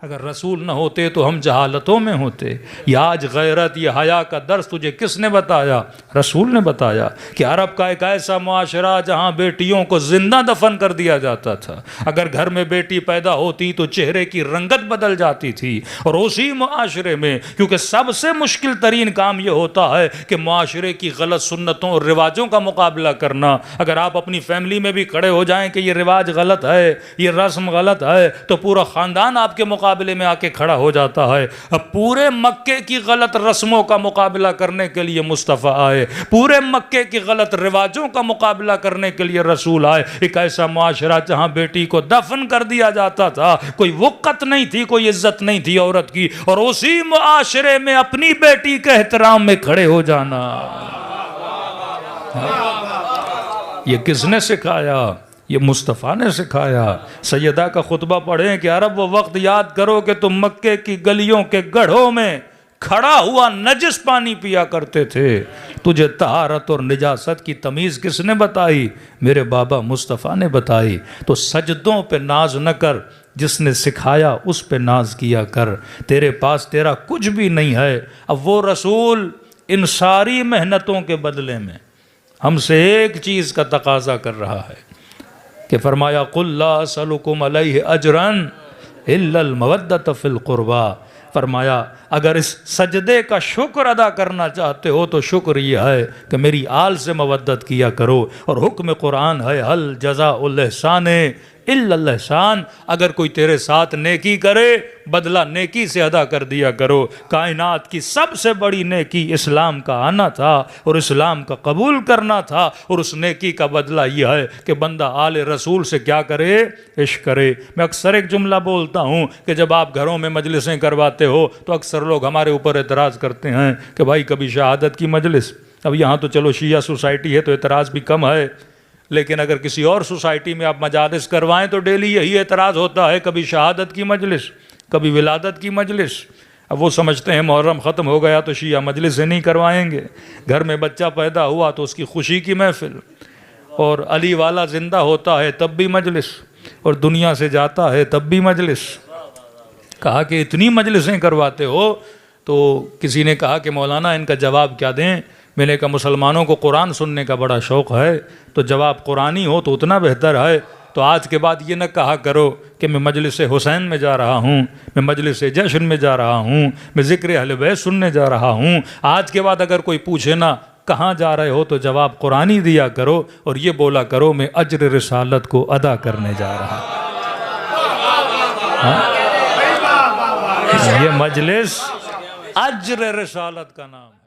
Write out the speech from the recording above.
अगर रसूल न होते तो हम जहालतों में होते। ये आज गैरत, ये हया का दर्स तुझे किसने बताया? रसूल ने बताया कि अरब का एक ऐसा मुआशरा जहाँ बेटियों को जिंदा दफन कर दिया जाता था। अगर घर में बेटी पैदा होती तो चेहरे की रंगत बदल जाती थी। और उसी मुआशरे में, क्योंकि सबसे मुश्किल तरीन काम यह होता है कि मुआशरे की गलत सुन्नतों और रिवाजों का मुकाबला करना। अगर आप अपनी फैमिली में भी खड़े हो जाएं कि ये रिवाज गलत है, ये रस्म गलत है, तो पूरा ख़ानदान आपके मुकाबले में आके खड़ा हो जाता है। अब पूरे मक्के की गलत रस्मों का मुकाबला करने के लिए मुस्तफ़ा आए, पूरे मक्के की गलत रिवाजों का मुकाबला करने के लिए रसूल आए। एक ऐसा मुआशरा जहां बेटी को दफन कर दिया जाता था, कोई वक़्त नहीं थी, कोई इज्जत नहीं थी औरत की, और उसी मुआशरे में अपनी बेटी के एहतराम में खड़े हो जाना, ये किसने सिखाया? ये मुस्तफ़ा ने सिखाया। सैयदा का खुतबा पढ़ें कि अरब वो वक्त याद करो कि तुम मक्के की गलियों के गढ़ों में खड़ा हुआ नजिस पानी पिया करते थे। तुझे तहारत और निजासत की तमीज़ किसने बताई? मेरे बाबा मुस्तफ़ा ने बताई। तो सजदों पे नाज न कर, जिसने सिखाया उस पे नाज किया कर। तेरे पास तेरा कुछ भी नहीं है। अब वो रसूल इन सारी मेहनतों के बदले में हमसे एक चीज़ का तकाजा कर रहा है कि फरमाया कुल ला असलुकुम अलैहि अजरन इल्लल मवद्दत फिल कुर्बा। फरमाया अगर इस सजदे का शुक्र अदा करना चाहते हो तो शुक्र यह है कि मेरी आल से मवद्दत किया करो। और हुक्म कुरान है हल जज़ाउल इहसान इल्लल इहसान। अगर कोई तेरे साथ नेकी करे, बदला नेकी से अदा कर दिया करो। कायनात की सबसे बड़ी नेकी इस्लाम का आना था और इस्लाम का कबूल करना था, और उस नेकी का बदला यह है कि बंदा आले रसूल से क्या करे? इश्क करे। मैं अक्सर एक जुमला बोलता हूँ कि जब आप घरों में मजलिसें करवाते हो तो अक्सर लोग हमारे ऊपर एतराज़ करते हैं कि भाई कभी शहादत की मजलिस। अब यहाँ तो चलो शिया सोसाइटी है तो एतराज़ भी कम है, लेकिन अगर किसी और सोसाइटी में आप मजालिस करवाएं तो डेली यही एतराज़ होता है, कभी शहादत की मजलिस, कभी विलादत की मजलिस। अब वो समझते हैं मुहर्रम ख़त्म हो गया तो शिया मजलिस से नहीं करवाएंगे। घर में बच्चा पैदा हुआ तो उसकी खुशी की महफिल, और अली वाला ज़िंदा होता है तब भी मजलिस, और दुनिया से जाता है तब भी मजलिस। कहा कि इतनी मजलिसें करवाते हो, तो किसी ने कहा कि मौलाना इनका जवाब क्या दें। मैंने कहा मुसलमानों को कुरान सुनने का बड़ा शौक़ है, तो जवाब कुरानी हो तो उतना बेहतर है। तो आज के बाद ये न कहा करो कि मैं मजलिस हुसैन में जा रहा हूँ, मैं मजलिस जश्न में जा रहा हूँ, मैं ज़िक्र अहले बैत सुनने जा रहा हूँ। आज के बाद अगर कोई पूछे ना कहाँ जा रहे हो तो जवाब कुरानी दिया करो, और ये बोला करो मैं अज्र रिसालत को अदा करने जा रहा हूँ। ये मजलिस अज्र रिसालत का नाम है।